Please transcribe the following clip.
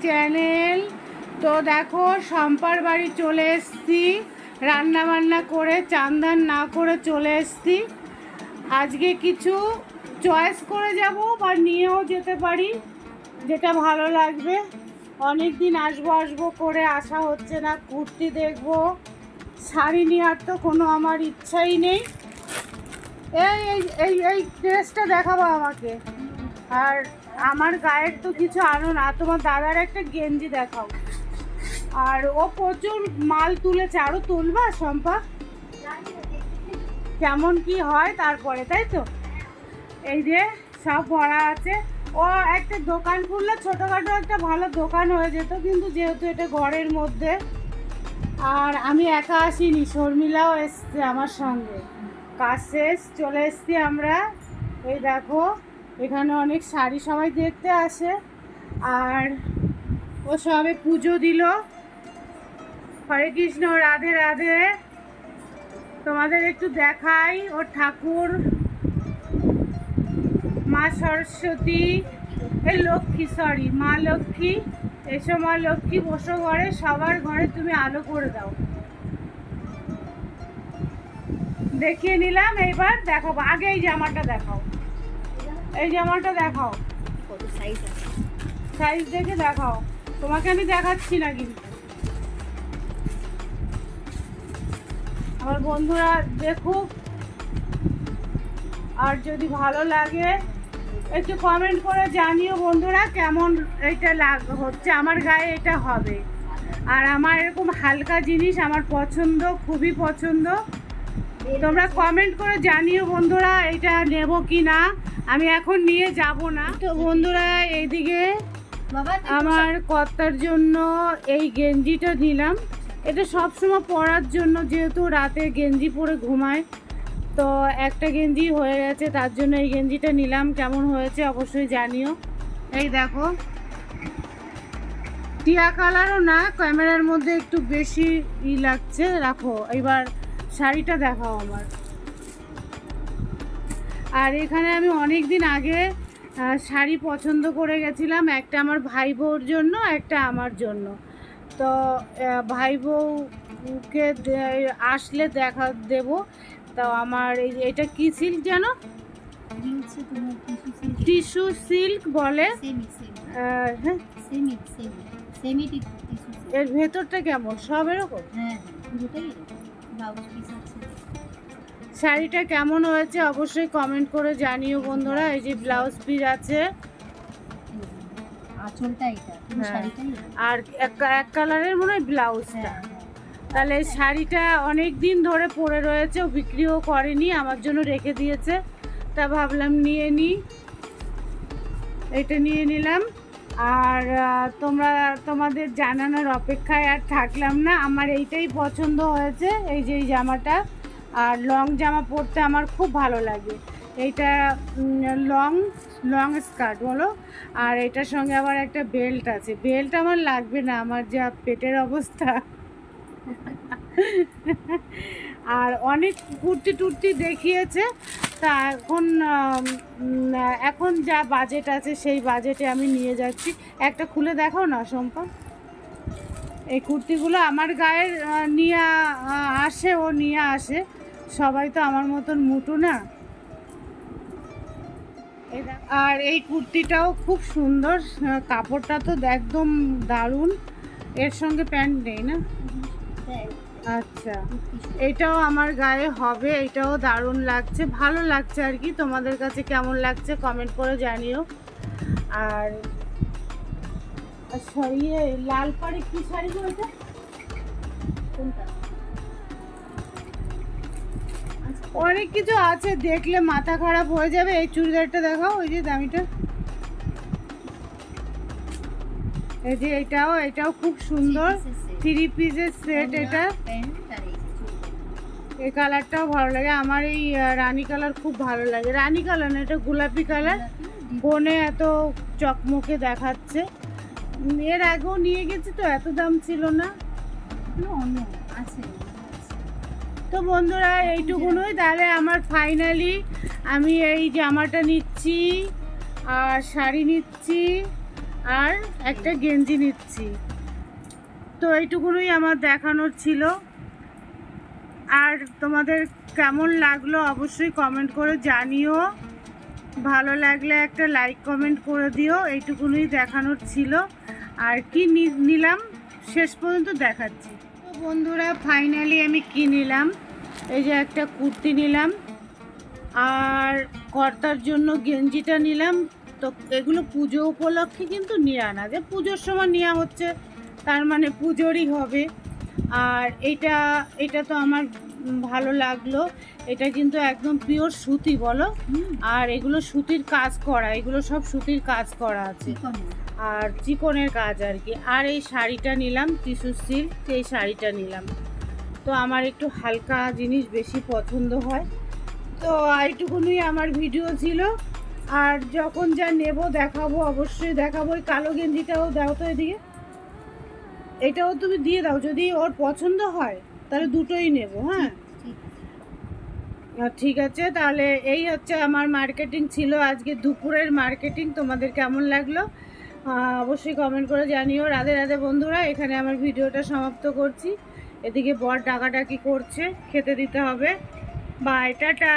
Channel. তো দেখো শম্পার বাড়ি চলে এসেছি, রান্না বান্না করে চান্দান না করে চলে এসেছি। আজকে কিছু চয়েস করে যাব বা নিয়েও যেতে পারি, যেটা ভালো লাগবে। অনেক দিন আসবো করে আসা হচ্ছে না। কুর্তি দেখবো, শাড়ি নেওয়ার তো কোনো আমার ইচ্ছাই নেই। এই এই এই ড্রেসটা দেখাবো আমাকে, আর আমার গায়ের তো কিছু আনো না। তোমার দাদার একটা গেঞ্জি দেখাও। আর ও প্রচুর মাল তুলেছে, আরও তুলবা শম্পা? কেমন কি হয় তারপরে, তাই তো? এই যে সব ভরা আছে। ও একটা দোকান খুললে ছোটোখাটো একটা ভালো দোকান হয়ে যেত, কিন্তু যেহেতু এটা ঘরের মধ্যে, আর আমি একা আসিনি, শর্মিলাও এসছে আমার সঙ্গে। কাজ শেষ চলে এসছি আমরা। এই দেখো এখানে অনেক শাড়ি সবাই দেখতে আসে, আর ও সবে পুজো দিল। হরে কৃষ্ণ, রাধে রাধে। তোমাদের একটু দেখাই ওর ঠাকুর, মা সরস্বতী, এই লক্ষ্মী, সরি মা লক্ষ্মী। এসো মা লক্ষ্মী, বসো ঘরে, সবার ঘরে তুমি আলো করে দাও। দেখিয়ে নিলাম, এইবার দেখাবো। আগে এই জামাটা দেখাও, এই জামাটা দেখাও, কত সাইজ আছে, সাইজ দেখে দেখাও। তোমাকে আমি দেখাচ্ছি না কিন্তু। আমার বন্ধুরা দেখুক, আর যদি ভালো লাগে একটু কমেন্ট করে জানিও বন্ধুরা কেমন এইটা হচ্ছে। আমার গায়ে এটা হবে, আর আমার এরকম হালকা জিনিস আমার পছন্দ, খুবই পছন্দ। তোমরা কমেন্ট করে জানিও বন্ধুরা এটা নেব কি না। আমি এখন নিয়ে যাব না। তো বন্ধুরা এইদিকে আমার কর্তার জন্য এই গেঞ্জিটা নিলাম। এটা সবসময় পরার জন্য, যেহেতু রাতে গেঞ্জি পরে ঘুমায়, তো একটা গেঞ্জি হয়ে গেছে, তার জন্য এই গেঞ্জিটা নিলাম। কেমন হয়েছে অবশ্যই জানিও। এই দেখো, টিয়া কালারও না, ক্যামেরার মধ্যে একটু বেশি লাগছে। রাখো, এবার শাড়িটা দেখাও আমার। আর এখানে আমি অনেক দিন আগে শাড়ি পছন্দ করে গেছিলাম, একটা আমার ভাই বউর জন্য, একটা আমার জন্য। তো ভাই বউকে আসলে দেখা দেব। তো আমার এটা কি সিল্ক জানো? টিস্যু সিল্ক বলে। হ্যাঁ, এর ভেতরটা কেমন? সব এরকম। শাড়িটা কেমন হয়েছে অবশ্যই কমেন্ট করে জানিও বন্ধুরা। এই যে ব্লাউজ পিস আছে, আর এক কালারের মনে হয় ব্লাউজটা। তাহলে শাড়িটা অনেক দিন ধরে পরে রয়েছে, ও বিক্রিও করেনি, আমার জন্য রেখে দিয়েছে। তা ভাবলাম নিয়ে নিই, এটা নিয়ে নিলাম। আর তোমাদের জানানোর অপেক্ষায় আর থাকলাম না। আমার এইটাই পছন্দ হয়েছে, এই যে এই জামাটা। আর লং জামা পরতে আমার খুব ভালো লাগে। এইটা লং স্কার্ট বলো, আর এটার সঙ্গে আবার একটা বেল্ট আছে। বেল্ট আমার লাগবে না, আমার যা পেটের অবস্থা। আর অনেক কুর্তি টুর্তি দেখিয়েছে, তা এখন যা বাজেট আছে সেই বাজেটে আমি নিয়ে যাচ্ছি। একটা খুলে দেখাও না শম্পা। এই কুর্তিগুলো আমার গায়ের নিয়ে আসে, ও নিয়ে আসে। সবাই তো আমার মতন মুটু না। আর এই কুর্তিটাও খুব সুন্দর, কাপড়টা তো একদম দারুণ। এর সঙ্গে প্যান্ট নেই না? আচ্ছা, এটাও আমার গায়ে হবে, এটাও দারুণ লাগছে, ভালো লাগছে আর কি। তোমাদের কাছে কেমন লাগছে কমেন্ট করে জানিও। আর ইয়ে লাল পাড়ি কি শাড়ি বলতে, কোনটা? অনেক কিছু আছে, দেখলে মাথা খারাপ হয়ে যাবে। এই চুড়িদারটা দেখাও, ওই যে দামিটা। এই যে এটাও খুব সুন্দর, 3 পিসের সেট। এটা এই কালারটাও ভালো লাগে আমার। এই রানী কালার খুব ভালো লাগে। রানী কালার না, এটা গোলাপি কালার। ফোনে এত চকমকে দেখাচ্ছে। এর আগেও নিয়ে গেছি তো, এত দাম ছিল না। অন্য আছে। তো বন্ধুরা এইটুকুনই। তাহলে আমার ফাইনালি আমি এই জামাটা নিচ্ছি, আর শাড়ি নিচ্ছি, আর একটা গেঞ্জি নিচ্ছি। তো এইটুকুনই আমার দেখানোর ছিল। আর তোমাদের কেমন লাগলো অবশ্যই কমেন্ট করে জানিও। ভালো লাগলে একটা লাইক কমেন্ট করে দিও। এইটুকুনই দেখানোর ছিল। আর কি নিলাম শেষ পর্যন্ত দেখাচ্ছি। তো বন্ধুরা ফাইনালি আমি কি নিলাম, এই যে একটা কুর্তি নিলাম আর কর্তার জন্য গেঞ্জিটা নিলাম। তো এগুলো পুজো উপলক্ষে কিন্তু নেওয়া না, যে পুজোর সময় নেওয়া হচ্ছে তার মানে পুজোরই হবে। আর এটা এটা তো আমার ভালো লাগলো। এটা কিন্তু একদম পিওর সুতি বলো, আর এগুলো সুতির কাজ করা, এগুলো সব সুতির কাজ করা আছে আর চিকনের কাজ আর কি। আর এই শাড়িটা নিলাম টিস্যু সিল্ক, এই শাড়িটা নিলাম। তো আমার একটু হালকা জিনিস বেশি পছন্দ হয়। তো এইটুকুনই আমার ভিডিও ছিল। আর যখন যা নেব দেখাবো, অবশ্যই দেখাবো। ওই কালো গেঞ্জিটাও দাও তো এদিকে, এটাও তুমি দিয়ে দাও, যদি ওর পছন্দ হয় তাহলে দুটোই নেব। হ্যাঁ ঠিক আছে, তাহলে এই হচ্ছে আমার মার্কেটিং ছিল আজকে দুপুরের মার্কেটিং। তোমাদের কেমন লাগলো অবশ্যই কমেন্ট করে জানিও। রাধে রাধে বন্ধুরা, এখানে আমার ভিডিওটা সমাপ্ত করছি। এদিকে বর ডাকাডাকি করছে, খেতে দিতে হবে। Bye, tata.